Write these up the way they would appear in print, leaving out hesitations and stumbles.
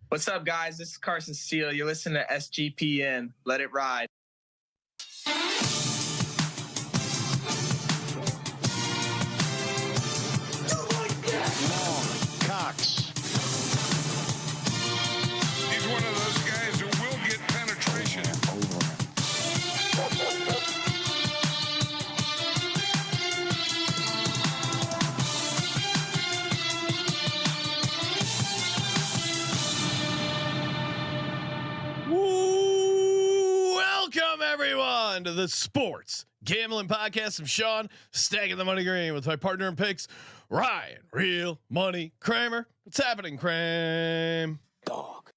What's up, guys? This is Carson Steele. You're listening to SGPN. Let it ride. Cox. He's one of those guys who will get penetration. Welcome, everyone, to the Sports Gambling Podcast. I'm Sean, stacking the money green with my partner in picks, Ryan, Real Money Kramer. What's happening, Kramer? Dog.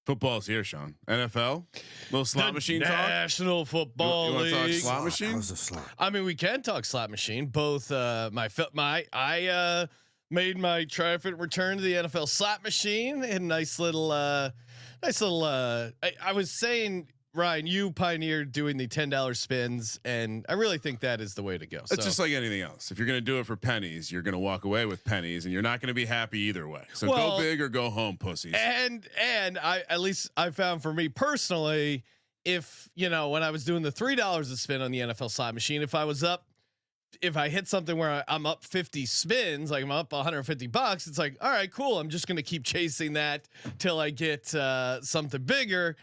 Football's here, Sean. NFL, little slot machine National talk. Football You want to talk League. slot machine? How's the slot? I mean, we can talk slot machine. Both I made my triumphant return to the NFL slot machine. And nice little. I was saying, Ryan, you pioneered doing the $10 spins, and I really think that is the way to go. It's just like anything else. If you're going to do it for pennies, you're going to walk away with pennies, and you're not going to be happy either way. So go big or go home, pussies. And at least I found for me personally, if when I was doing the $3 a spin on the NFL slot machine, if I hit something where I'm up 50 spins, like I'm up $150, it's like, all right, cool. I'm just going to keep chasing that till I get something bigger.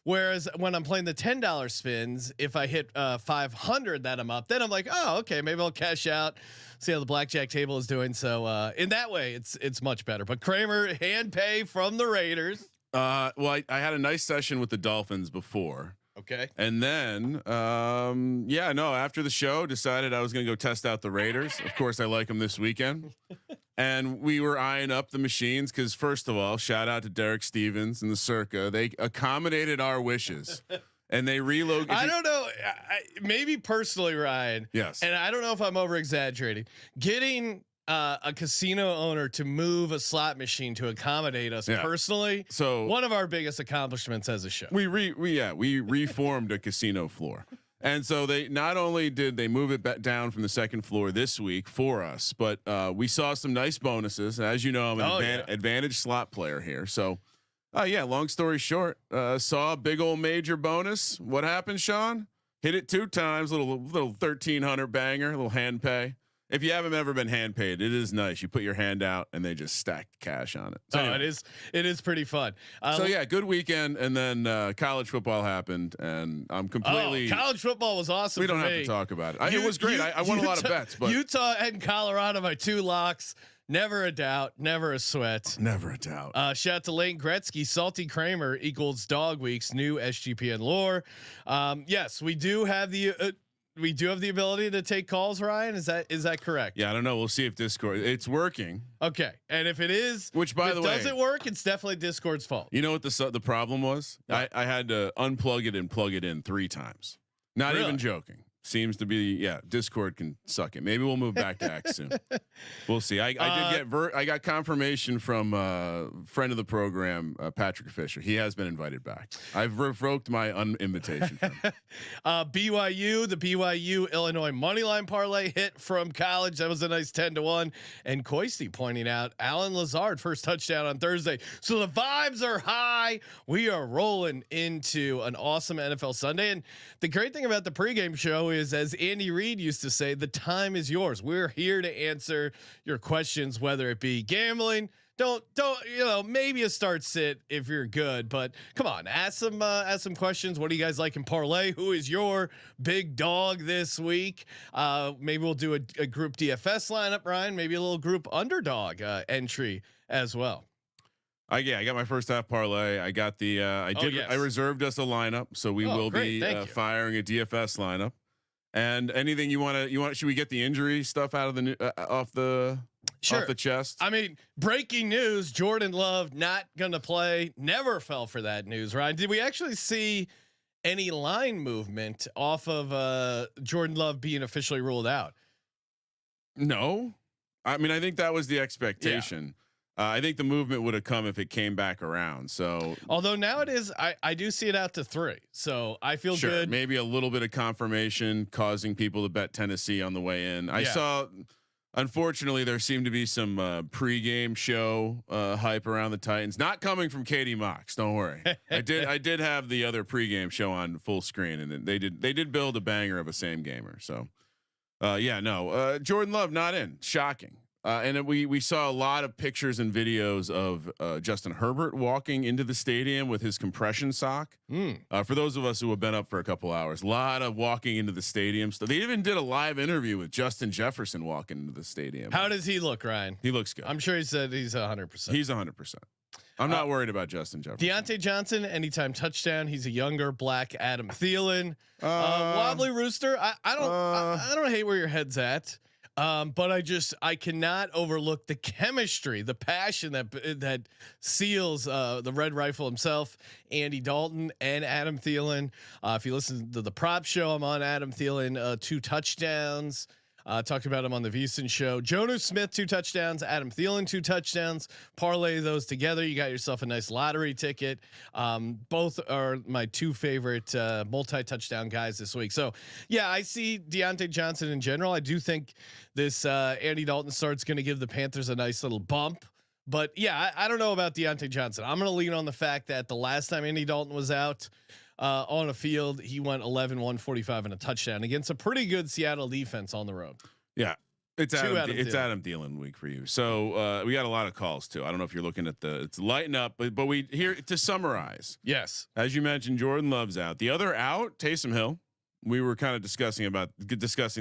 Whereas when I'm playing the $10 spins, if I hit 500 that I'm up, then I'm like, oh, okay, maybe I'll cash out, see how the blackjack table is doing. So in that way, it's much better. But Kramer, hand pay from the Raiders. Well, I had a nice session with the Dolphins before. Okay. And then, after the show, decided I was going to go test out the Raiders. Of course, I like them this weekend. And we were eyeing up the machines because, first of all, shout out to Derek Stevens and the Circa. They accommodated our wishes, and they relocated. I don't know. Maybe personally, Ryan. Yes. And I don't know if I'm over exaggerating. Getting a casino owner to move a slot machine to accommodate us personally. So one of our biggest accomplishments as a show. We reformed a casino floor. And so they not only did they move it back down from the second floor this week for us, but we saw some nice bonuses. As you know, I'm an advantage slot player here. So, long story short, saw a big old major bonus. What happened, Sean? Hit it 2 times, little 1,300 banger, little hand pay. If you haven't ever been hand paid, it is nice. You put your hand out and they just stack cash on it. So anyway. It is pretty fun. Good weekend. And then college football happened and I'm completely. College football was awesome. We don't have to talk about it. It was great. I won a lot of bets, but Utah and Colorado, my 2 locks. Never a doubt, never a sweat. Never a doubt. Shout out to Lane Gretzky, Salty Kramer equals Dog Week's new SGPN lore. Yes, we do have the. We do have the ability to take calls, Ryan. Is that correct? Yeah, I don't know. We'll see if Discord it's working. Okay, and if it is, which by the way doesn't work, it's definitely Discord's fault. You know what the problem was? I had to unplug it and plug it in 3 times. Not even joking. Seems to be Discord can suck it. Maybe we'll move back to X soon. We'll see. I did get I got confirmation from friend of the program, Patrick Fisher. He has been invited back. I've revoked my invitation. BYU, the BYU Illinois moneyline parlay hit from college. That was a nice 10-1. And Coisty pointing out Alan Lazard first touchdown on Thursday. So the vibes are high. We are rolling into an awesome NFL Sunday. And the great thing about the pregame show is, as Andy Reid used to say, the time is yours. We're here to answer your questions, whether it be gambling. Don't maybe a start sit if you're good, but come on, ask some questions. What do you guys like in parlay? Who is your big dog this week? Maybe we'll do a group DFS lineup, Ryan. Maybe a little group underdog entry as well. I got my first half parlay. I got the I reserved us a lineup, so we will be firing a DFS lineup. And anything you want? Should we get the injury stuff out of the off the chest? I mean, breaking news: Jordan Love not going to play. Never fell for that news, Ryan. Did we actually see any line movement off of Jordan Love being officially ruled out? No, I mean I think that was the expectation. Yeah. I think the movement would have come if it came back around. So, although now it is, I do see it out to 3. So I feel good. Maybe a little bit of confirmation causing people to bet Tennessee on the way in. I saw Unfortunately, there seemed to be some pregame show hype around the Titans, not coming from Katie Mox. Don't worry, I did have the other pregame show on full screen, and they did build a banger of a same gamer. So, Jordan Love not in, shocking. And then we saw a lot of pictures and videos of Justin Herbert walking into the stadium with his compression sock. For those of us who have been up for a couple hours, a lot of walking into the stadium. So they even did a live interview with Justin Jefferson walking into the stadium. How does he look, Ryan? He looks good. I'm sure he said he's 100%. He's 100%. I'm not worried about Justin Jefferson. Deontay Johnson, anytime touchdown. He's a younger black Adam Thielen. Wobbly Rooster. I don't hate where your head's at. But I cannot overlook the chemistry, the passion that seals the Red Rifle himself, Andy Dalton and Adam Thielen. If you listen to the prop show, I'm on Adam Thielen, 2 touchdowns. Talked about him on the VSiN show. Jonnu Smith 2 touchdowns, Adam Thielen 2 touchdowns. Parlay those together, you got yourself a nice lottery ticket. Both are my 2 favorite multi-touchdown guys this week. So yeah, I see Deontay Johnson in general. I do think this Andy Dalton start's going to give the Panthers a nice little bump. But yeah, I don't know about Deontay Johnson. I'm going to lean on the fact that the last time Andy Dalton was out on a field, he went 11, 145 and a touchdown against a pretty good Seattle defense on the road. Yeah. It's Adam Thielen week for you. So we got a lot of calls too. I don't know if you're looking at it's lighten up, but we here to summarize. Yes. As you mentioned, Jordan Love's out. The other out, Taysom Hill. We were kind of discussing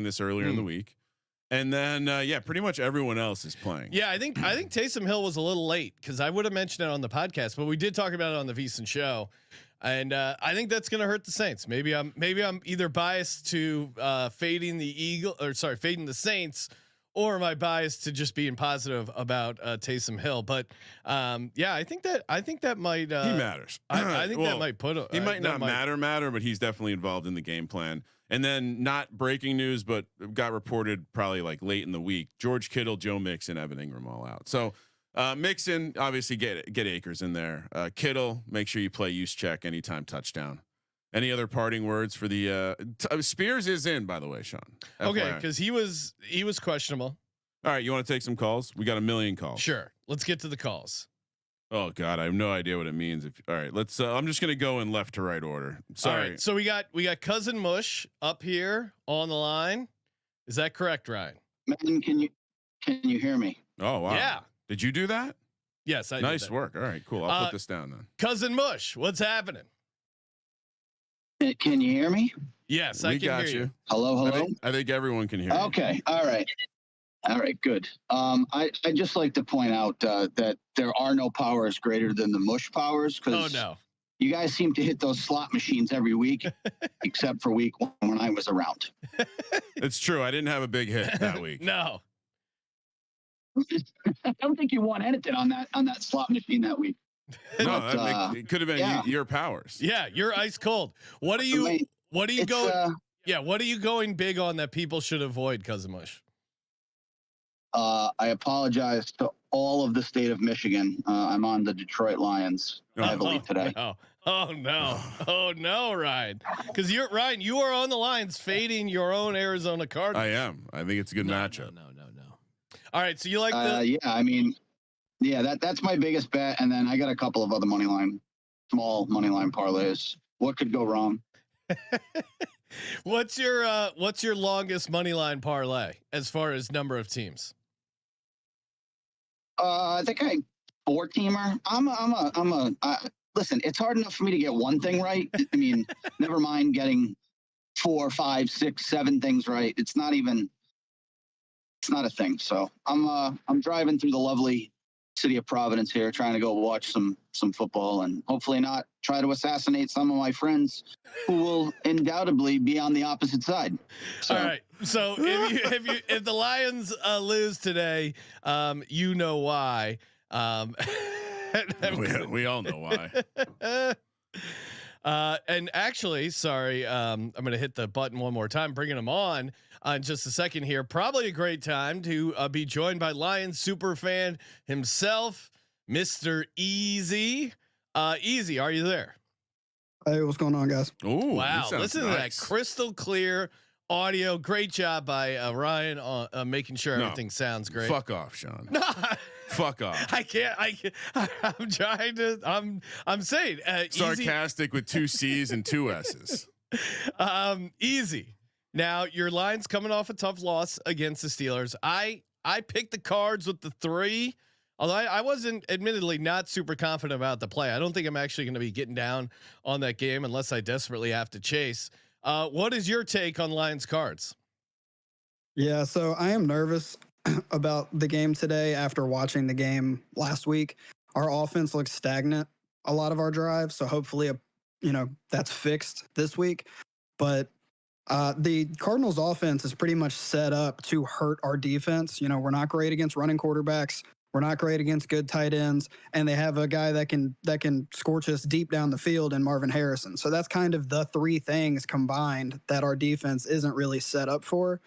this earlier in the week. And then pretty much everyone else is playing. Yeah, I think Taysom Hill was a little late because I would have mentioned it on the podcast, but we did talk about it on the VSiN show. And I think that's going to hurt the Saints. Maybe I'm either biased to fading the Saints, or am I biased to just being positive about Taysom Hill? But I think that might he matters. I think that might put he might not matter, but he's definitely involved in the game plan. And then not breaking news, but got reported probably like late in the week. George Kittle, Joe Mixon, Evan Ingram all out. So Mixon, obviously get Akers in there. Kittle, make sure you play use check anytime touchdown. Any other parting words for the Spears is in, by the way, Sean. Okay, because he was questionable. All right, you want to take some calls? We got a million calls. Sure, let's get to the calls. Oh God, I have no idea what it means. All right, let's. I'm just gonna go in left to right order. Sorry. All right, so we got Cousin Mush up here on the line. Is that correct, Ryan? Man, can you hear me? Oh wow. Yeah. Did you do that? Yes, I nice did that. work. All right, cool. I'll put this down then. Cousin Mush, what's happening? Can you hear me? Yes, I can hear you. Hello. I think everyone can hear you. Okay. All right. Good. I just like to point out that there are no powers greater than the Mush powers. Oh no. You guys seem to hit those slot machines every week, except for week 1 when I was around. It's true. I didn't have a big hit that week. No. I don't think you won anything on that slot machine that week. No, it could have been your powers. Yeah, you're ice cold. What are you going? What are you going big on that people should avoid, Cousin Mush? I apologize to all of the state of Michigan. I'm on the Detroit Lions heavily today. No. Oh no, Ryan. Because you are on the Lions fading your own Arizona Cardinals. I am. I think it's a good matchup. No. All right, so you like the? That's my biggest bet, and then I got a couple of other small money line parlays. What could go wrong? What's your longest money line parlay as far as number of teams? I think 4-teamer. Listen, it's hard enough for me to get one thing right. I mean, never mind getting 4, 5, 6, 7 things right. It's not a thing. So I'm driving through the lovely city of Providence here, trying to go watch some football and hopefully not try to assassinate some of my friends who will undoubtedly be on the opposite side. So. All right. So if the Lions lose today, you know why. We all know why. And actually, sorry, I'm going to hit the button one more time, bringing them on in just a second here. Probably a great time to be joined by Lions super fan himself, Mr. Easy. Easy, are you there? Hey, what's going on, guys? Oh, wow. Listen to that crystal clear audio. Great job by Ryan on making sure everything sounds great. Fuck off, Sean. No, Fuck off. I can't. I'm trying to. I'm saying sarcastic with 2 C's and 2 S's. Easy. Now your line's coming off a tough loss against the Steelers. I picked the Cards with the 3. Although I wasn't admittedly not super confident about the play. I don't think I'm actually going to be getting down on that game unless I desperately have to chase. What is your take on Lions Cards? Yeah, so I am nervous about the game today after watching the game last week. Our offense looks stagnant a lot of our drives, so hopefully that's fixed this week. But the Cardinals offense is pretty much set up to hurt our defense. We're not great against running quarterbacks. We're not great against good tight ends, and they have a guy that can scorch us deep down the field in Marvin Harrison. So that's kind of the 3 things combined that our defense isn't really set up for.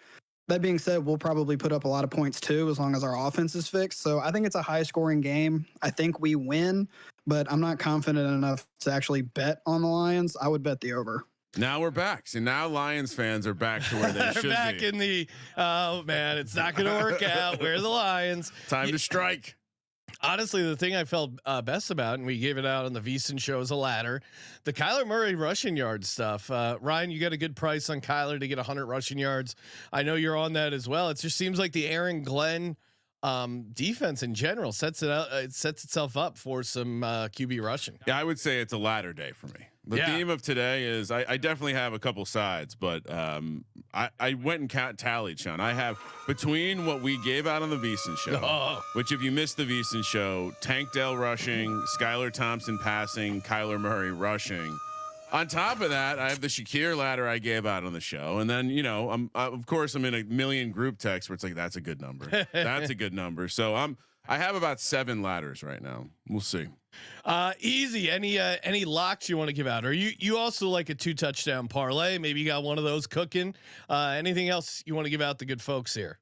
That being said, we'll probably put up a lot of points too, as long as our offense is fixed. So I think it's a high scoring game. I think we win, but I'm not confident enough to actually bet on the Lions. I would bet the over. Now we're back. So now Lions fans are back to where they should back be. In the oh man, it's not going to work out. We're the Lions. Time to strike. Honestly, the thing I felt best about, and we gave it out on the VSiN show as a ladder, the Kyler Murray rushing yard stuff. Ryan, you got a good price on Kyler to get 100 rushing yards. I know you're on that as well. It just seems like the Aaron Glenn defense in general sets itself up for some QB rushing. Yeah, I would say it's a ladder day for me. The theme of today is I definitely have a couple sides, but I went and tallied, Sean. I have between what we gave out on the VSiN show, which if you missed the VSiN show, Tank Dell rushing, Skylar Thompson passing, Kyler Murray rushing. On top of that, I have the Shakir ladder I gave out on the show, and then of course I'm in a million group texts where it's like that's a good number, that's a good number. So I have about 7 ladders right now. We'll see. Easy. Any locks you want to give out? Or you also like a 2 touchdown parlay? Maybe you got one of those cooking. Anything else you want to give out the good folks here?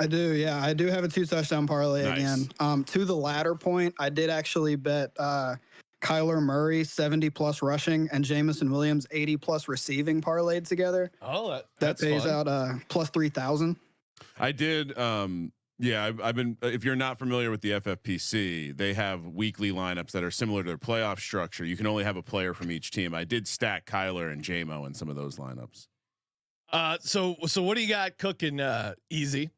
I do. Yeah, I do have a 2 touchdown parlay again. To the latter point, I did actually bet Kyler Murray 70+ rushing and Jamison Williams 80+ receiving parlayed together. Oh, that pays fun. out plus 3,000. I did. Yeah, I've been. If you're not familiar with the FFPC, they have weekly lineups that are similar to their playoff structure. You can only have a player from each team. I did stack Kyler and JMO in some of those lineups. So what do you got cooking? Easy.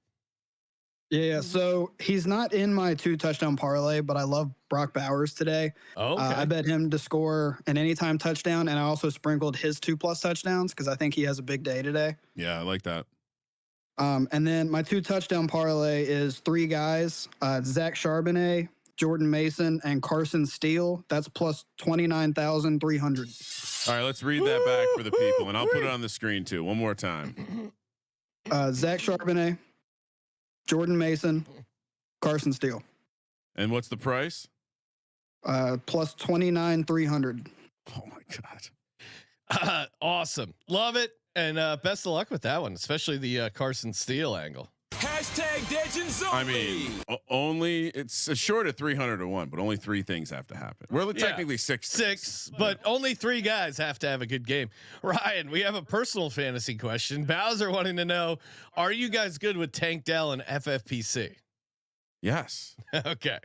Yeah. So he's not in my 2 touchdown parlay, but I love Brock Bowers today. Oh, okay. I bet him to score an anytime touchdown, and I also sprinkled his 2+ touchdowns because I think he has a big day today. Yeah, I like that. And then my 2 touchdown parlay is 3 guys: Zach Charbonnet, Jordan Mason, and Carson Steele. That's plus 29,300. All right, let's read that back for the people, and I'll put it on the screen too. One more time. Zach Charbonnet, Jordan Mason, Carson Steele. And what's the price? Plus 29,300. Oh my God. Awesome. Love it. And best of luck with that one, especially the Carson Steele angle. I mean, only it's a short of 300 to 1, but only 3 things have to happen. We're technically 6, but only 3 guys have to have a good game. Ryan, we have a personal fantasy question. Bowser wanting to know: are you guys good with Tank Dell and FFPC? Yes. Okay.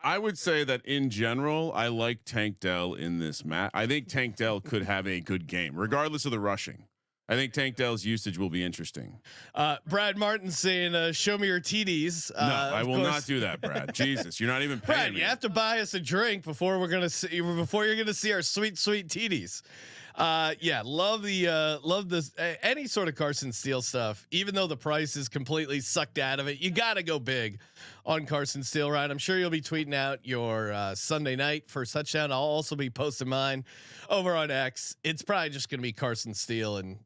I would say that in general, I like Tank Dell in this match. I think Tank Dell could have a good game, regardless of the rushing. I think Tank Dell's usage will be interesting. Brad Martin saying, "Show me your TDs." No, I will not do that, Brad. Jesus, you're not even paying Brad, me. you have to buy us a drink before we're gonna see. Before you're gonna see our sweet TDs. Yeah, love this any sort of Carson Steele stuff. Even though the price is completely sucked out of it, you got to go big on Carson Steele, right? I'm sure you'll be tweeting out your Sunday night first touchdown. I'll also be posting mine over on X. It's probably just gonna be Carson Steele and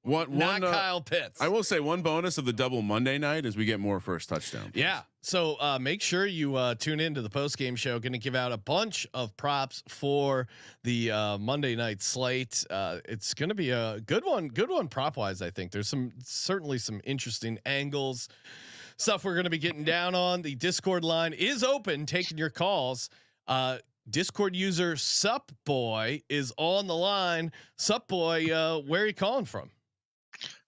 not Kyle Pitts. I will say one bonus of the double Monday night is we get more first touchdowns. Yeah. So make sure you tune into the post game show. Going to give out a bunch of props for the Monday night slate. It's going to be a good one prop wise. I think there's certainly some interesting angles, stuff we're going to be getting down on. The Discord line is open, taking your calls. Discord user Sup Boy is on the line. Sup Boy, where are you calling from?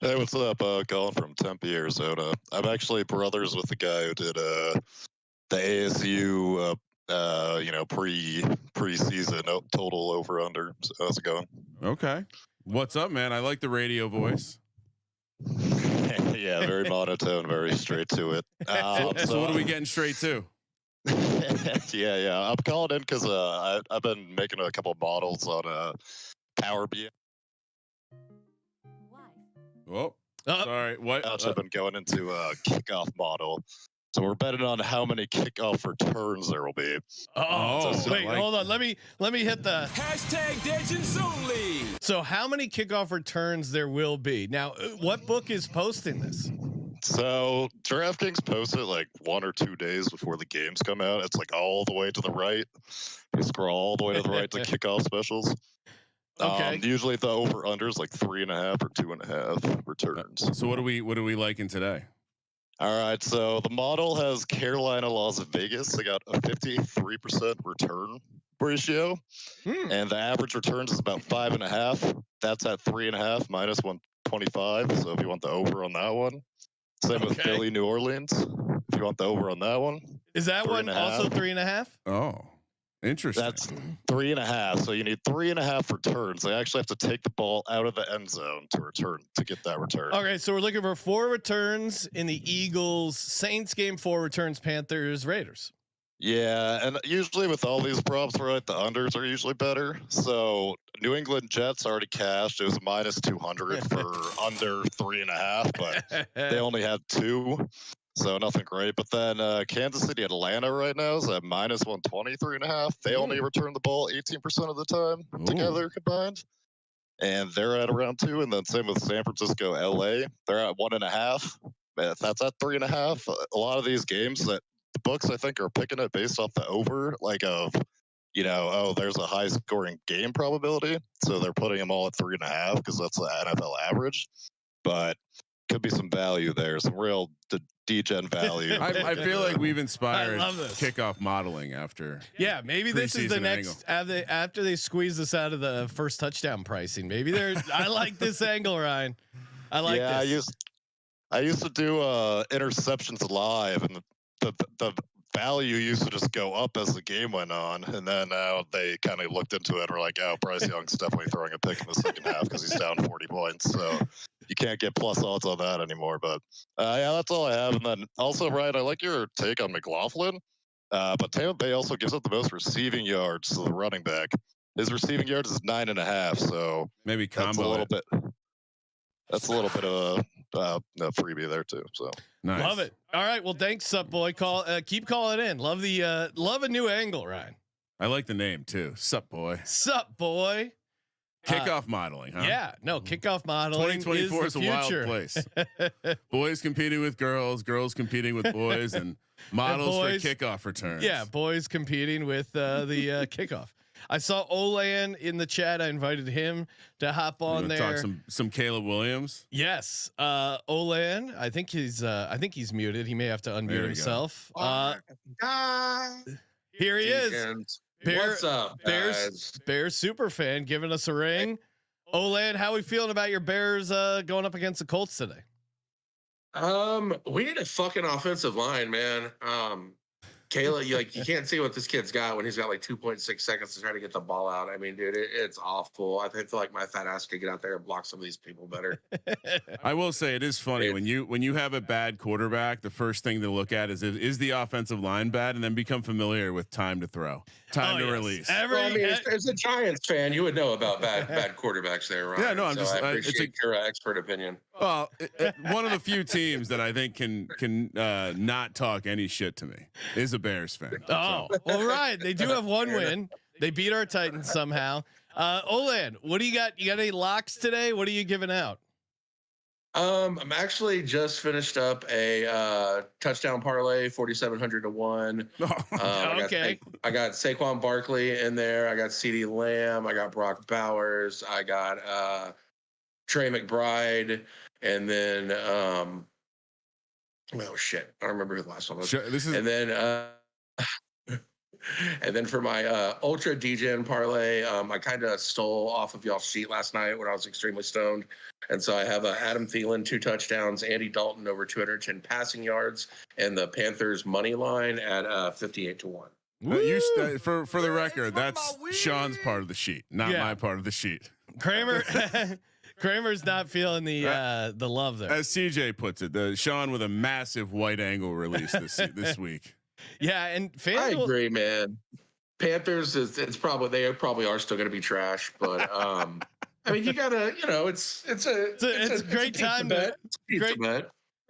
Hey, what's up? Calling from Tempe, Arizona. I'm actually brothers with the guy who did the ASU, preseason total over under. So how's it going? Okay. What's up, man? I like the radio voice. Yeah, very monotone, very straight to it. So what are we getting straight to? Yeah. I'm calling in because I've been making a couple models on Power BI. Oh, sorry. What? I've been going into a kickoff model. So we're betting on how many kickoff returns there will be. Wait, hold on. Let me hit the hashtag Legends Only. So how many kickoff returns there will be? Now, what book is posting this? So DraftKings posts it like 1 or 2 days before the games come out. It's like all the way to the right. You scroll all the way to the right to kickoff specials. Okay. Usually the over under is like 3.5 or 2.5 returns. So what are we liking today? All right, so the model has Carolina, Las Vegas. They got a 53% return ratio, and the average returns is about 5.5. That's at 3.5 minus 125. So if you want the over on that one, same with Philly, New Orleans. If you want the over on that one, is that one also 3.5? Oh, interesting. That's 3.5. So you need 3.5 returns. They actually have to take the ball out of the end zone to get that return. Okay, so we're looking for 4 returns in the Eagles Saints game, 4 returns Panthers Raiders. Yeah, and usually with all these props, right, the unders are usually better. So New England Jets already cashed. It was minus 200 for under 3.5, but they only had 2. So nothing great. But then Kansas City, Atlanta right now is at minus 123.5. They only return the ball 18% of the time together combined. And they're at around 2. And then same with San Francisco, LA. They're at 1.5. That's at 3.5. A lot of these games that the books, I think, are picking it based off the over, like of, there's a high scoring game probability. So they're putting them all at 3.5 because that's the NFL average. But could be some value there, some real degen value. I feel like we've inspired kickoff modeling after. Yeah, maybe this is the next after they squeeze this out of the first touchdown pricing. Maybe they're. I like this angle, Ryan. I like this. I used to do interceptions live, and the value used to just go up as the game went on, and then now they kind of looked into it and were like, "Oh, Bryce Young's definitely throwing a pick in the second half because he's down 40 points." So you can't get plus odds on that anymore. But yeah, that's all I have. And then also, Ryan, I like your take on McLaughlin, but Tampa Bay also gives up the most receiving yards to the running back. His receiving yards is 9.5. So maybe that's a little bit. That's a little bit of a freebie there too. So nice. Love it. All right. Well, thanks, Sup Boy. Keep calling in. Love a new angle, Ryan. I like the name too. Sup Boy. Sup Boy. Kickoff modeling, huh? Yeah, no, kickoff modeling. 2024 is a wild place. Boys competing with girls, girls competing with boys, and models for kickoff returns. Yeah, boys competing with the kickoff. I saw Olan in the chat. I invited him to hop on there. Talk some Caleb Williams. Yes, Olan. I think he's muted. He may have to unmute himself. Here he is. What's up, Bears super fan giving us a ring. Olan, how are we feeling about your Bears going up against the Colts today? We need a fucking offensive line, man. Kayla, you can't see what this kid's got when he's got like 2.6 seconds to try to get the ball out. I mean, dude, it's awful. I feel like my fat ass could get out there and block some of these people better. I will say it is funny when you have a bad quarterback, the first thing to look at is the offensive line bad, and then become familiar with time to throw, time to release. As a Giants fan, you would know about bad quarterbacks there, Ryan. Yeah, no, I'm I appreciate your expert opinion. Well, one of the few teams that I think can not talk any shit to me is a Bears fan. Oh, all right. They do have one win. They beat our Titans somehow. Olan, what do you got? You got any locks today? What are you giving out? I'm actually just finished up a touchdown parlay, 4,700 to 1. Okay. I got Saquon Barkley in there. I got CeeDee Lamb. I got Brock Bowers. I got Trey McBride, and then oh shit, I don't remember who the last one was. Sure, and then And then for my ultra DGen parlay, I kind of stole off of y'all's sheet last night when I was extremely stoned. And so I have Adam Thielen, 2 touchdowns, Andy Dalton over 210 passing yards, and the Panthers money line at 58-1. For the record, that's Sean's part of the sheet, not my part of the sheet. Kramer's not feeling the love there. As CJ puts it, Sean with a massive white angle release this week. Yeah, and I agree, man. Panthers they probably are still going to be trash, but I mean, you gotta, it's a great time to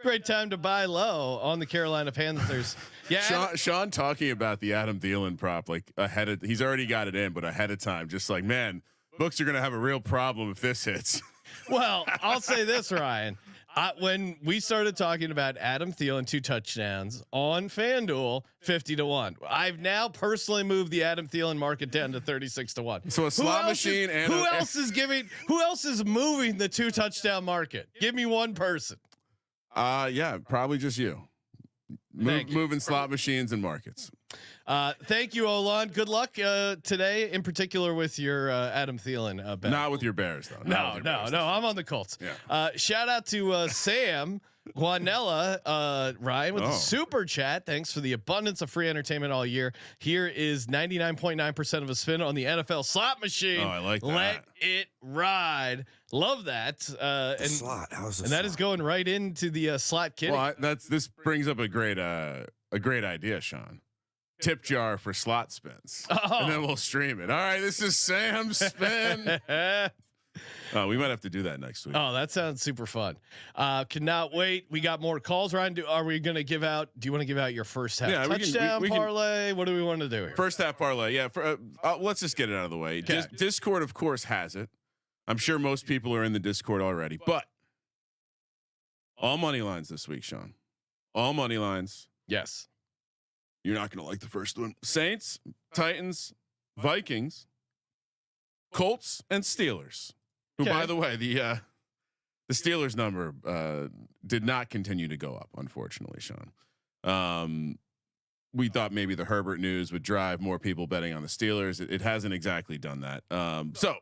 great time to buy low on the Carolina Panthers. Yeah, Sean talking about the Adam Thielen prop like he's already got it in, but ahead of time, just like, man, books are gonna have a real problem if this hits. Well, I'll say this, Ryan. When we started talking about Adam Thielen 2 touchdowns on FanDuel, 50-1. I've now personally moved the Adam Thielen market down to 36-1. So a slot machine who else is moving the 2 touchdown market? Give me one person. Yeah, probably just you. Moving slot machines and markets. Thank you, Olan. Good luck today, in particular with your Adam Thielen bet. Not with your Bears, though. No. I'm on the Colts. Yeah. Shout out to Sam Guanella, Ryan, with the super chat. Thanks for the abundance of free entertainment all year. Here is 99.9% of a spin on the NFL slot machine. Oh, I like that. Let it ride. Love that. And slot. How's the and slot? That is going right into the slot kitty. Well, this brings up a great idea, Sean. Tip jar for slot spins, and then we'll stream it. All right, this is Sam's spin. We might have to do that next week. Oh, that sounds super fun. Cannot wait. We got more calls, Ryan. Are we going to give out? Do you want to give out your first half touchdown parlay? What do we want to do here? First half parlay. Yeah. Let's just get it out of the way. Discord, of course, has it. I'm sure most people are in the Discord already, but all money lines this week, Sean. All money lines. Yes. You're not going to like the first one. Saints, Titans, Vikings, Colts, and Steelers. Who, by the way, the Steelers number did not continue to go up, unfortunately, Sean. We thought maybe the Herbert news would drive more people betting on the Steelers. It hasn't exactly done that. So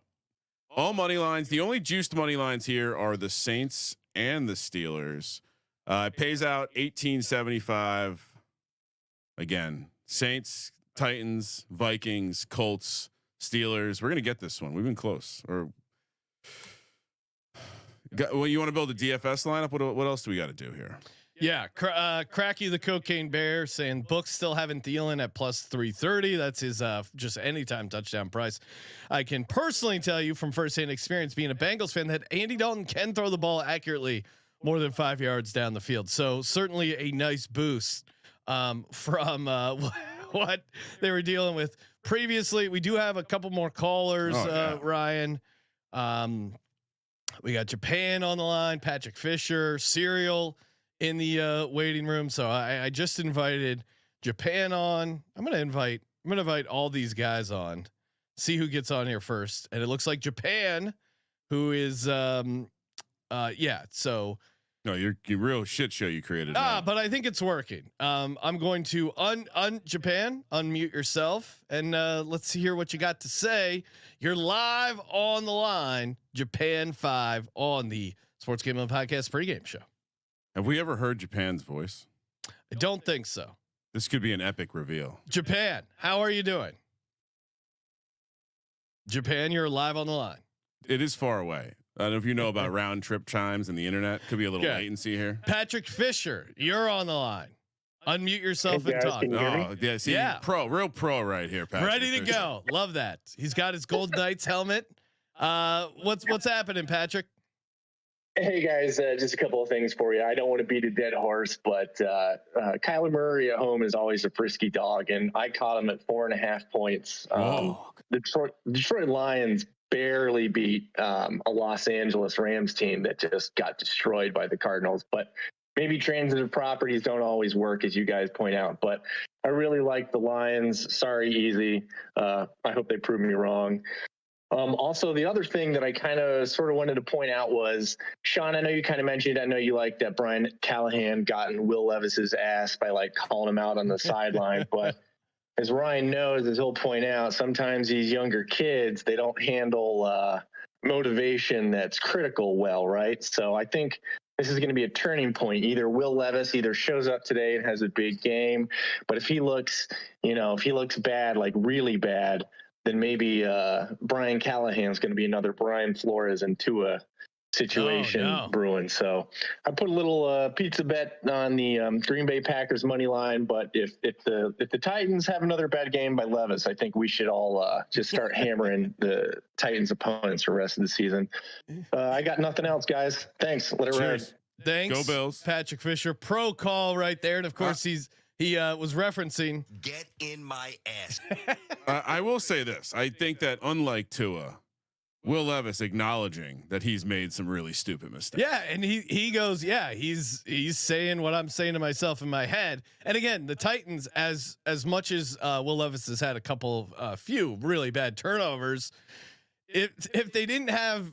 all money lines. The only juiced money lines here are the Saints and the Steelers. It pays out 18.75. Again, Saints, Titans, Vikings, Colts, Steelers. We're gonna get this one. We've been close. Well, you want to build a DFS lineup? What else do we got to do here? Yeah, Cracky the Cocaine Bear saying books still having Thielen at plus 330. That's his just anytime touchdown price. I can personally tell you from firsthand experience, being a Bengals fan, that Andy Dalton can throw the ball accurately more than 5 yards down the field. So certainly a nice boost from what they were dealing with previously. We do have a couple more callers, Ryan. We got Japan on the line, Patrick Fisher, Serial in the waiting room. So I just invited Japan on. I'm gonna invite all these guys on. See who gets on here first. And it looks like Japan, who is so no, you're real shit show you created. But I think it's working. I'm going to Japan, unmute yourself, and let's hear what you got to say. You're live on the line, Japan 5 on the Sports Gambling Podcast pregame show. Have we ever heard Japan's voice? I don't think so. This could be an epic reveal. Japan, how are you doing? Japan, you're live on the line. It is far away. I don't know if you know about round trip chimes and the internet. Could be a little latency here. Patrick Fisher, you're on the line. Unmute yourself and talk. Oh, yeah. See, real pro right here, Patrick. Ready to go. Love that. He's got his Golden Knights helmet. What's happening, Patrick? Hey guys, just a couple of things for you. I don't want to beat a dead horse, but Kyler Murray at home is always a frisky dog, and I caught him at 4.5 points. Detroit Lions barely beat a Los Angeles Rams team that just got destroyed by the Cardinals. But maybe transitive properties don't always work, as you guys point out. But I really like the Lions. Sorry, easy. I hope they prove me wrong. Also, the other thing that I kind of sort of wanted to point out was, Sean, I know you kind of mentioned, I know you like that Brian Callahan got in Will Levis's ass by like calling him out on the sideline, but as Ryan knows, as he'll point out, sometimes these younger kids, they don't handle motivation that's critical well, right? So I think this is going to be a turning point. Either Will Levis either shows up today and has a big game, but if he looks bad, like really bad, then maybe Brian Callahan's going to be another Brian Flores and Tua situation brewing. So I put a little pizza bet on the Green Bay Packers money line, but if the Titans have another bad game by Levis, I think we should all just start hammering the Titans opponents for the rest of the season. I got nothing else, guys. Thanks. Let it ride. Thanks. Go Bills. Patrick Fisher, pro call right there, and of course he was referencing get in my ass. I will say this: I think that unlike Tua, Will Levis acknowledging that he's made some really stupid mistakes. Yeah, and he goes, yeah, he's saying what I'm saying to myself in my head. And again, the Titans, as much as Will Levis has had a couple few really bad turnovers, if they didn't have,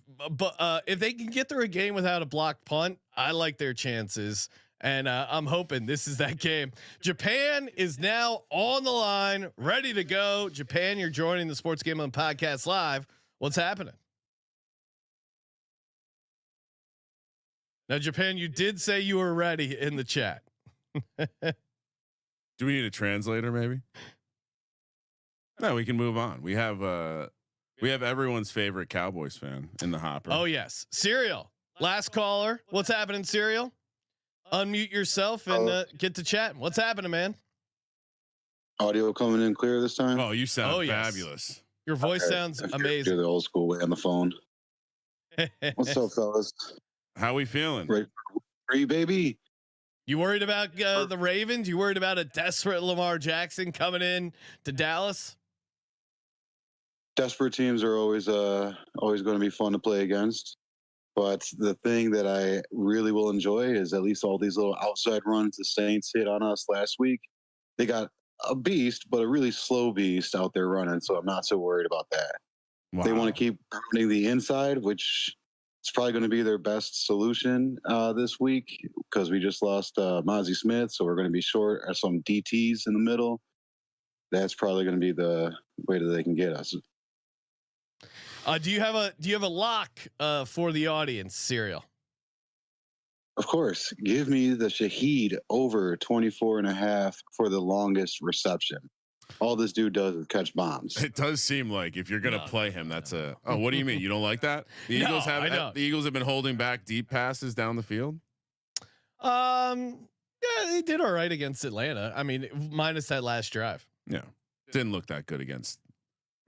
if they can get through a game without a blocked punt, I like their chances. And I'm hoping this is that game. Japan is now on the line, ready to go. Japan, you're joining the Sports Gambling Podcast live. What's happening? Now, Japan, you did say you were ready in the chat. Do we need a translator? Maybe. No, we can move on. We have everyone's favorite Cowboys fan in the hopper. Oh yes, Serial. Last caller. What's happening, Serial? Unmute yourself and get to chat. What's happening, man? Audio coming in clear this time. Oh, you sound fabulous. Your voice sounds amazing. You're the old school way on the phone. What's up, fellas? How we feeling? Right, baby. You worried about the Ravens? You worried about a desperate Lamar Jackson coming in to Dallas? Desperate teams are always going to be fun to play against. But the thing that I really will enjoy is at least all these little outside runs the Saints hit on us last week. They got a beast, but a really slow beast out there running. So I'm not so worried about that. Wow. They want to keep running the inside, which is probably going to be their best solution this week because we just lost Mozzie Smith. So we're going to be short some DTs in the middle. That's probably going to be the way that they can get us. Do you have a lock for the audience, Serial? Of course. Give me the Shaheed over 24.5 for the longest reception. All this dude does is catch bombs. It does seem like if you're going to play him, that's a. Oh, what do you mean? You don't like that? The Eagles the Eagles have been holding back deep passes down the field. Yeah, they did all right against Atlanta. I mean, minus that last drive. Yeah, didn't look that good against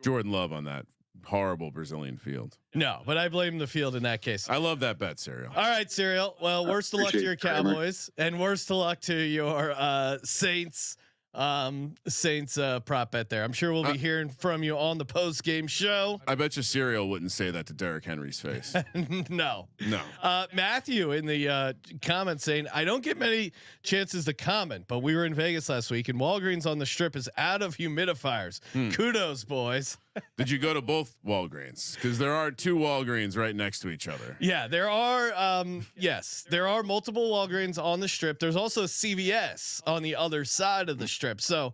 Jordan Love on that horrible Brazilian field. No, but I blame the field in that case. I love that bet, Serial. All right, Serial. Well, worst of luck to your Cowboys and worst of luck to your Saints. Saints prop bet there. I'm sure we'll be hearing from you on the post game show. I bet you Serial wouldn't say that to Derrick Henry's face. No. Matthew in the comments saying, I don't get many chances to comment, but we were in Vegas last week and Walgreens on the Strip is out of humidifiers. Kudos, boys. Did you go to both Walgreens? Because there are two Walgreens right next to each other. Yeah, there are. Yes, there are multiple Walgreens on the Strip. There's also CVS on the other side of the Strip. So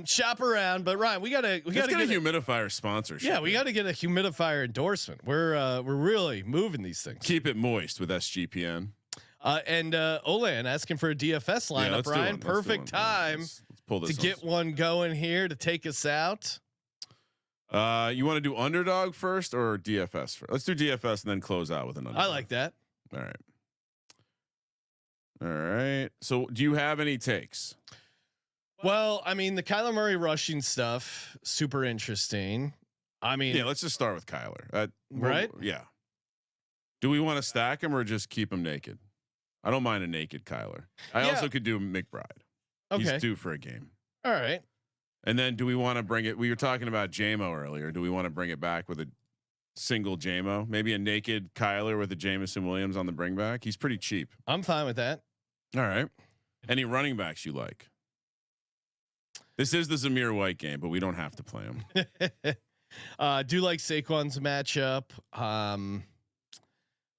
shop around. But Ryan, we gotta get a humidifier sponsorship. Yeah, we got to get a humidifier endorsement. We're really moving these things. Keep it moist with SGPN. And Olan asking for a DFS lineup. Ryan, perfect time let's pull this to get one going here to take us out. You want to do Underdog first or DFS first? Let's do DFS and then close out with an Underdog. I like that. All right. So do you have any takes? Well, I mean, the Kyler Murray rushing stuff, super interesting. I mean, yeah, let's just start with Kyler. Right? Yeah. Do we want to stack him or just keep him naked? I don't mind a naked Kyler. I also could do McBride. Okay. He's due for a game. All right. And then do we want to bring it? We were talking about JMO earlier. Do we want to bring it back with a single JMO? Maybe a naked Kyler with a Jameson Williams on the bring back? He's pretty cheap. I'm fine with that. All right. Any running backs you like? This is the Zamir White game, but we don't have to play him. Do like Saquon's matchup.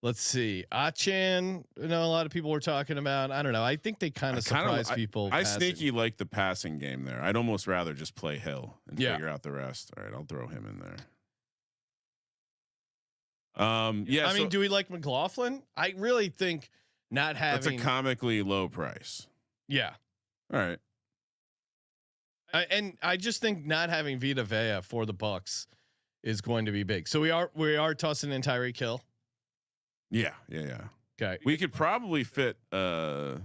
Let's see. Achan, a lot of people were talking about. I don't know. I think they kind of surprise people. I sneaky like the passing game there. I'd almost rather just play Hill and Yeah. figure out the rest. All right, I'll throw him in there. Yeah. I mean, do we like McLaughlin? I really think not having. That's a comically low price. Yeah. All right. And I just think not having Vita Vea for the Bucks is going to be big. So we are tossing in Tyreek Hill. Yeah. Okay. We could probably fit a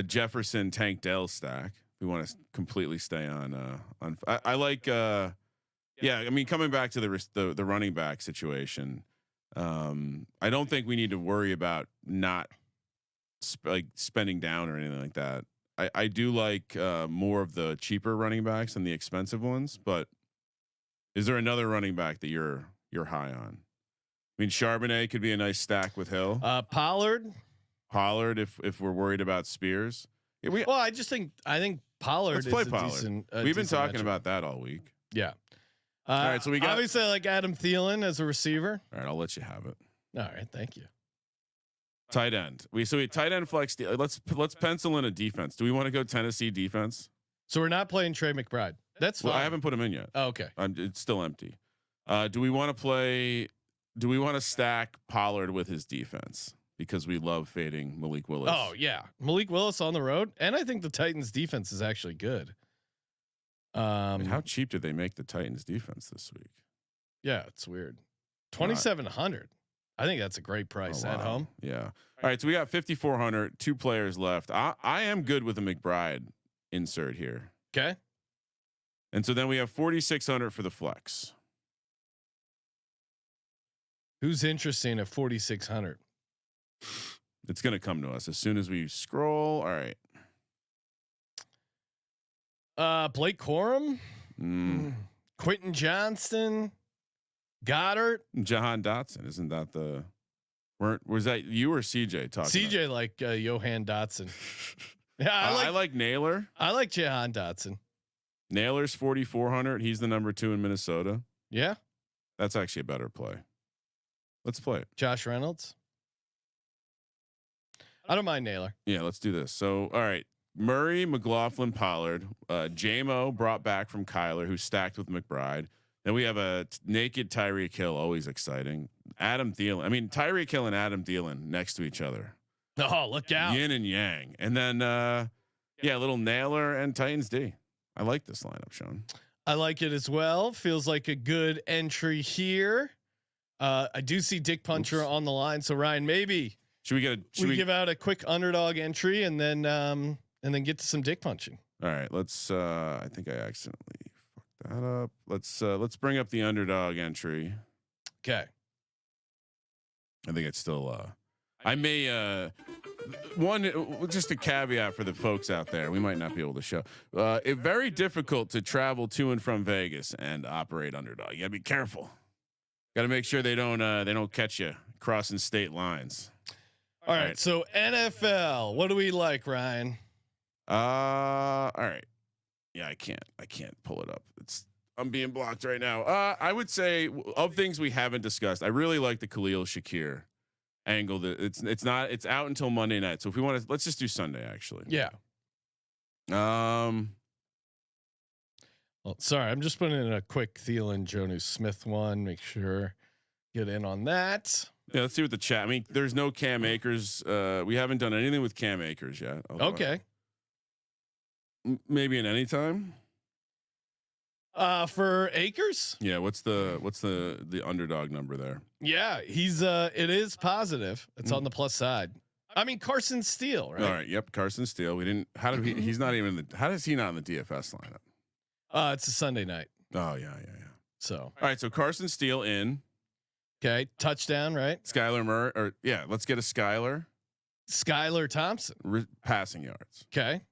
Jefferson Tank Dell stack. We want to completely stay on. I like. Yeah. I mean, coming back to the running back situation, I don't think we need to worry about not spending down or anything like that. I do like more of the cheaper running backs than the expensive ones, but is there another running back that you're high on? I mean, Charbonnet could be a nice stack with Hill. Pollard, if we're worried about Spears. Yeah, I think Pollard. Let's play is Pollard. We've been talking about that all week. Yeah. All right, so we got obviously I like Adam Thielen as a receiver. All right, I'll let you have it. All right, thank you. Tight end. We tight end flex. Let's pencil in a defense. Do we want to go Tennessee defense? So we're not playing Trey McBride. That's fine. Well, I haven't put him in yet. Oh, okay. It's still empty. Do we want to play? Do we want to stack Pollard with his defense because we love fading Malik Willis? Oh yeah, Malik Willis on the road, and I think the Titans defense is actually good. How cheap did they make the Titans defense this week? Yeah, it's weird. 2,700. I think that's a great price at home. Yeah. All right, so we got 5,400. 2 players left. I am good with a McBride insert here. Okay. And so then we have 4,600 for the flex. Who's interesting at 4,600? It's going to come to us as soon as we scroll. All right. Blake Corum, Quentin Johnston, Goddard, Jahan Dotson. Isn't that the? Was that you or CJ talking? CJ about? Like Johan Dotson. Yeah, I like Naylor. I like Jahan Dotson. Naylor's 4,400. He's the number 2 in Minnesota. Yeah, that's actually a better play. Let's play it. Josh Reynolds. I don't mind Naylor. Yeah, let's do this. So, all right. Murray, McLaughlin, Pollard, JMO brought back from Kyler, who's stacked with McBride. Then we have a naked Tyreek Hill, always exciting. Adam Thielen. I mean, Tyreek Hill and Adam Thielen next to each other. Oh, look out. Yin and yang. And then, little Naylor and Titans D. I like this lineup, Sean. I like it as well. Feels like a good entry here. I do see Dick Puncher on the line. So Ryan, maybe should we give out a quick underdog entry and then get to some dick punching. All right, let's. I think I accidentally fucked that up. Let's bring up the underdog entry. Okay. I think it's still. I may. Just a caveat for the folks out there. We might not be able to show. It's very difficult to travel to and from Vegas and operate underdog. You gotta be careful. Got to make sure they don't catch you crossing state lines. All right. So NFL, what do we like, Ryan? All right. Yeah, I can't pull it up. I'm being blocked right now. I would say of things we haven't discussed, I really like the Khalil Shakir angle. That it's out until Monday night. So if we want to, let's just do Sunday actually. Yeah. Well, sorry, I'm just putting in a quick Thielen, Jonnu Smith one. Make sure get in on that. Yeah, let's see what the chat. I mean, there's no Cam Akers. We haven't done anything with Cam Akers yet. Okay. Maybe in any time. For Akers. Yeah. What's the underdog number there? Yeah, he's it is positive. It's on the plus side. I mean, Carson Steele, right? All right. Yep. Carson Steele. We didn't. How did he? He's not even. How does he not in the DFS lineup? It's a Sunday night. Oh yeah. So all right. So Carson Steele in. Okay, touchdown, right? Skylar Murray, or yeah, let's get a Skylar Thompson passing yards. Okay,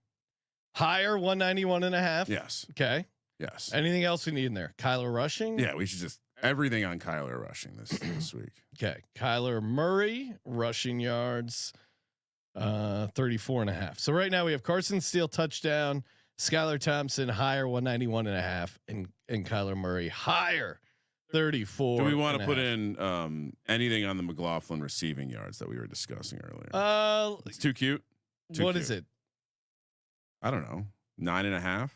higher 191.5. Yes. Okay. Yes. Anything else we need in there? Kyler rushing. Yeah, we should just everything on Kyler rushing this week. Okay, Kyler Murray rushing yards, 34.5. So right now we have Carson Steele touchdown, Skylar Thompson higher 191.5, and Kyler Murray higher 34. Do we want to put in anything on the McLaughlin receiving yards that we were discussing earlier? It's too cute. What is it? I don't know. 9.5,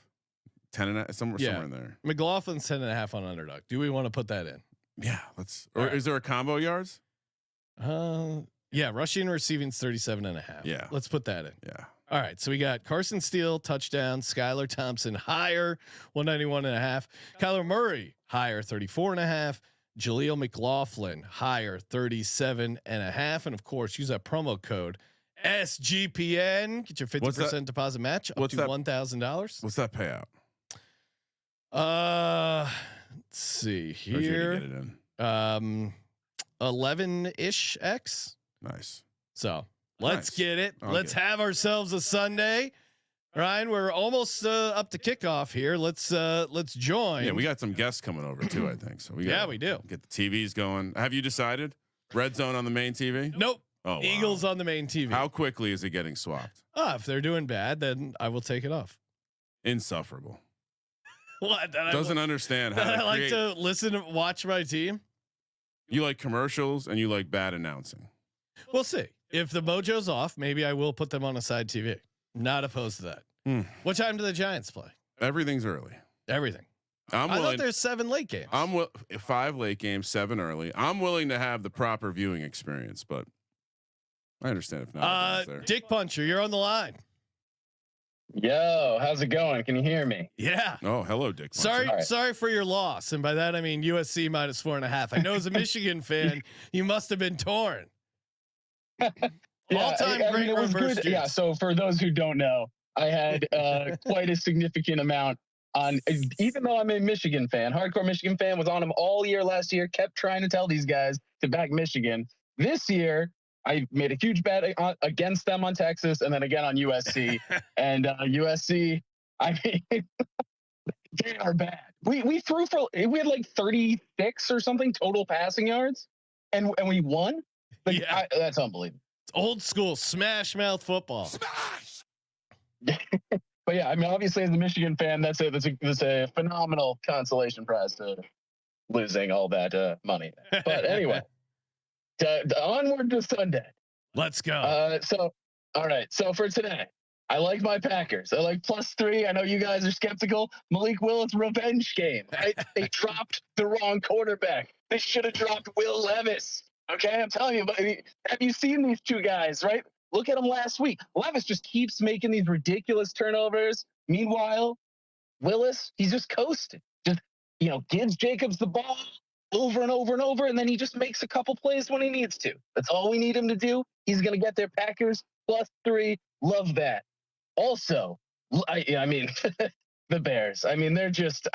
10.5, somewhere in there. McLaughlin's 10.5 on Underdog. Do we want to put that in? Yeah, let's. Or is there a combo yards? Yeah, rushing and receiving 37.5. Yeah, let's put that in. Yeah. All right, so we got Carson Steele touchdown, Skylar Thompson higher 191.5, Kyler Murray higher 34.5, Jaleel McLaughlin higher 37.5, and of course use that promo code SGPN. Get your 50% deposit match up to $1,000. What's that payout? Let's see here. 11-ish X. Nice. So let's get it. Let's have ourselves a Sunday. Ryan, we're almost up to kickoff here. Let's join. Yeah, we got some guests coming over too, I think. So we do. Get the TVs going. Have you decided? Red zone on the main TV? Nope. Oh, Eagles on the main TV. How quickly is it getting swapped? If they're doing bad, then I will take it off. Insufferable. What? Doesn't understand how I like to listen and watch my team. You like commercials and you like bad announcing. We'll see. If the mojo's off, maybe I will put them on a side TV. Not opposed to that. What time do the Giants play? Everything's early. Everything. I thought there's 7 late games. 5 late games, 7 early. I'm willing to have the proper viewing experience, but I understand if not. Dick Puncher, you're on the line. Yo, how's it going? Can you hear me? Yeah. Oh, hello, Dick Puncher. Sorry for your loss, and by that I mean USC minus 4.5. I know as a Michigan fan, you must have been torn. All-time great reverse juice. Yeah. So for those who don't know, I had quite a significant amount on. Even though I'm a Michigan fan, hardcore Michigan fan, was on them all year last year. Kept trying to tell these guys to back Michigan. This year, I made a huge bet against them on Texas, and then again on USC. And USC, I mean, they are bad. We threw we had like 36 or something total passing yards, and we won. That's unbelievable. It's old school smash mouth football. Smash. But yeah, I mean, obviously as a Michigan fan, that's a phenomenal consolation prize to losing all that money. But anyway. Onward to Sunday. Let's go. All right. So for today, I like my Packers. I like +3. I know you guys are skeptical. Malik Willis revenge game. Right? They dropped the wrong quarterback. They should have dropped Will Levis. Okay, I'm telling you. But have you seen these two guys? Right? Look at them last week. Levis just keeps making these ridiculous turnovers. Meanwhile, Willis, he's just coasting. Just gives Jacobs the ball over and over and over, and then he just makes a couple plays when he needs to. That's all we need him to do. He's going to get their Packers +3. Love that. Also, I mean, the Bears. I mean, they're just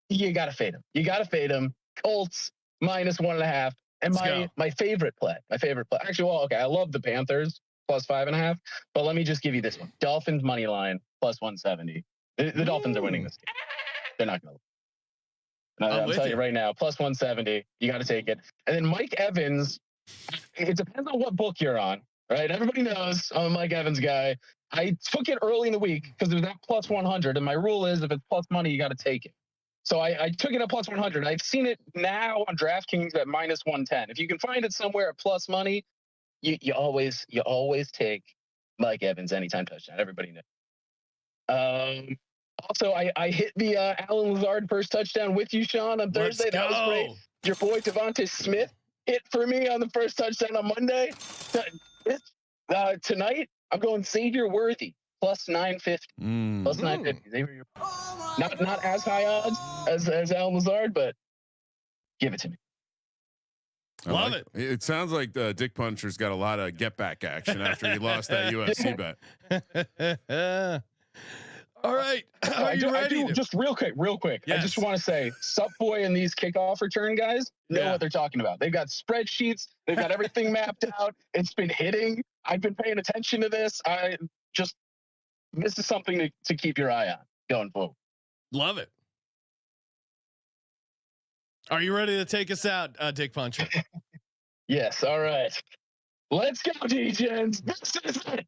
you got to fade them. You got to fade them. Colts -1.5. And my favorite play. Actually, well, okay, I love the Panthers +5.5, but let me just give you this one. Dolphins money line +170. The Dolphins are winning this game. They're not going to lose. I'm telling you right now, +170. You got to take it. And then Mike Evans. It depends on what book you're on, right? Everybody knows I'm a Mike Evans guy. I took it early in the week because it was at +100, and my rule is if it's plus money, you got to take it. So I took it at +100. I've seen it now on DraftKings at -110. If you can find it somewhere at plus money, you always take Mike Evans anytime touchdown. Everybody knows. Also, I hit the Alan Lazard first touchdown with you, Sean, on Thursday. That was great. Your boy Devontae Smith hit for me on the first touchdown on Monday. Tonight, I'm going Xavier Worthy +950. +950. Xavier, not as high odds as Alan Lazard, but give it to me. Love it. It sounds like Dick Puncher's got a lot of get back action after he lost that USC bet. All right. Are you ready? Just real quick. Yes. I just want to say, Supboy and these kickoff return guys know what they're talking about. They've got spreadsheets. They've got everything mapped out. It's been hitting. I've been paying attention to this. This is something to keep your eye on going forward. Love it. Are you ready to take us out, Dick Puncher? Yes. All right. Let's go, DJs. This is it.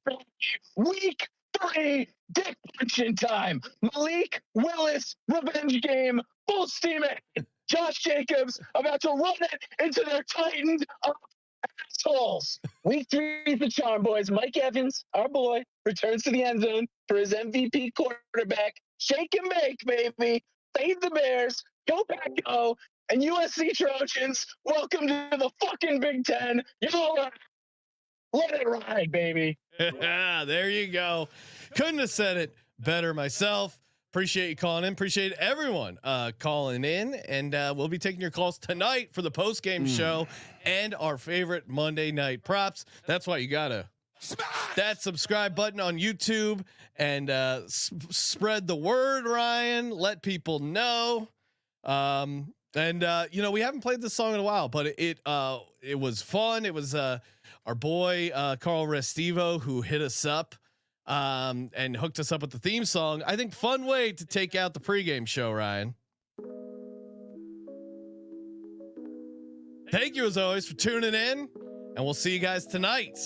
Week 3, Dick Punching time. Malik Willis revenge game. Full steam ahead. Josh Jacobs about to run it into their tightened up assholes. Week 3 is the charm, boys. Mike Evans, our boy, returns to the end zone for his MVP quarterback. Shake and bake, baby. Fade the Bears. Go back, go. And USC Trojans, welcome to the fucking Big Ten. Y'all let it ride, baby. There you go. Couldn't have said it better myself. Appreciate you calling in. Appreciate everyone calling in, and we'll be taking your calls tonight for the post game show and our favorite Monday night props. That's why you gotta that subscribe button on YouTube and spread the word, Ryan. Let people know. And you know, we haven't played this song in a while, but it was fun. It was our boy Carl Restivo who hit us up and hooked us up with the theme song. I think fun way to take out the pregame show, Ryan. Thank you as always for tuning in, and we'll see you guys tonight.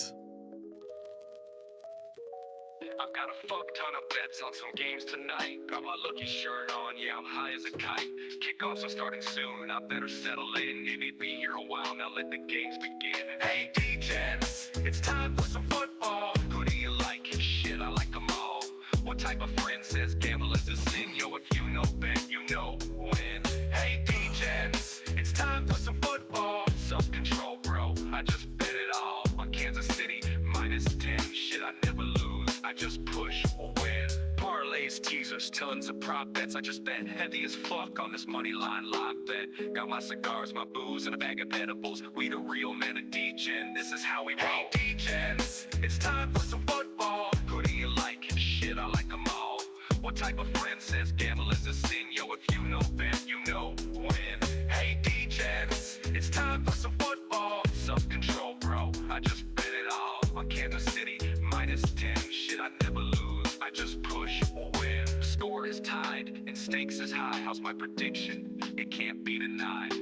I've got a fuck ton of bets on some games tonight. Got my lucky shirt on, yeah, I'm high as a kite. Kickoffs are starting soon, I better settle in. Maybe be here a while, now let the games begin. Hey, DJs, it's time for some football. Who do you like? Shit, I like them all. What type of friend says gamble is a sin? Yo, if you know bet, you know win. Hey, DJs, it's time for some football. Self-control, bro, I just bet it all on Kansas City, -10. Shit, I never lose, I just push or win. Parlays, teasers, tons of prop bets. I just bet heavy as fuck on this money line live bet. Got my cigars, my booze, and a bag of edibles. We the real men of D-Gen, this is how we roll. Hey, D-Gens, it's time for some football. Who do you like? Shit, I like them all. What type of friend says gamble is a sin? Yo, if you know bet, you know win. Hey, D-Gens, it's time for some football. Self-control, bro, I just bet it all on Kansas City, -10. Shit, I never lose, I just push or win. Score is tied and stakes is high. How's my prediction? It can't be denied.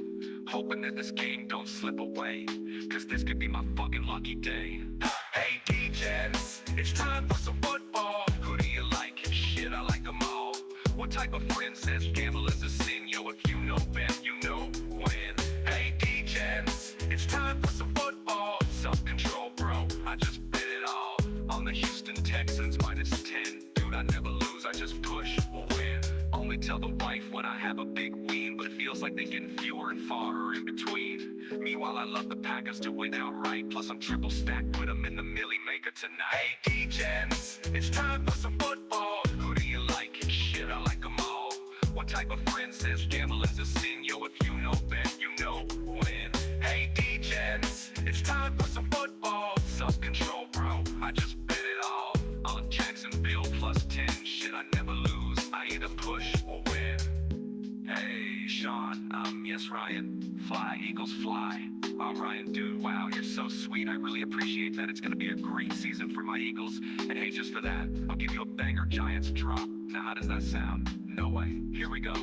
Hoping that this game don't slip away, cause this could be my fucking lucky day. Hey, D-Gens, it's time for some football. Who do you like? Shit, I like them all. What type of friend says gamble is a sin? Yo, if you know bet, you know win. Hey, D-Gens, it's time for some football. Self-control, bro, I just bet it all on the Houston Texans, -10. Dude, I never lose, I just push or win. Only tell the wife when I have a big win, but it feels like they're getting fewer and far in between. Meanwhile, I love the Packers to win outright. Plus, I'm triple stacked with them in the Millie Maker tonight. Hey, D-Gens, it's time for some football. Who do you like? Shit, I like them all. What type of friend says gamble is a sin? Yo, if you know bet, you know win. Hey, D-Gens, it's time for some football. Self-control, bro, I just bet it all on Jacksonville +10. Shit, I never lose, I either push or win. Hey, Sean, yes, Ryan, fly, Eagles fly. Wow, Ryan, dude, wow, you're so sweet. I really appreciate that. It's gonna be a great season for my Eagles. And hey, just for that, I'll give you a banger Giants drop. Now, how does that sound? No way. Here we go.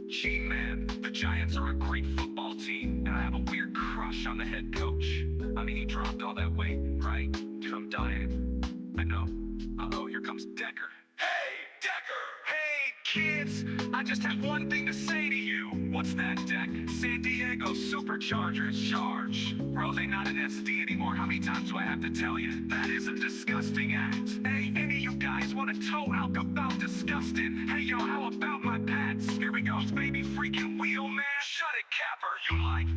Gee, man, the Giants are a great football team, and I have a weird crush on the head coach. I mean, he dropped all that weight, right? Dude, I'm dying. I know. Uh-oh, here comes Decker. Hey, Decker! Hey, kids! I just have one thing to say to you. What's that, Deck? San Diego Superchargers charge. Bro, they not an SD anymore. How many times do I have to tell you? That is a disgusting act. Hey, any of you guys want to toe alcohol disgusting? Hey, yo, how about my pets? Here we go, baby freaking wheel, man. Shut it, Capper. You like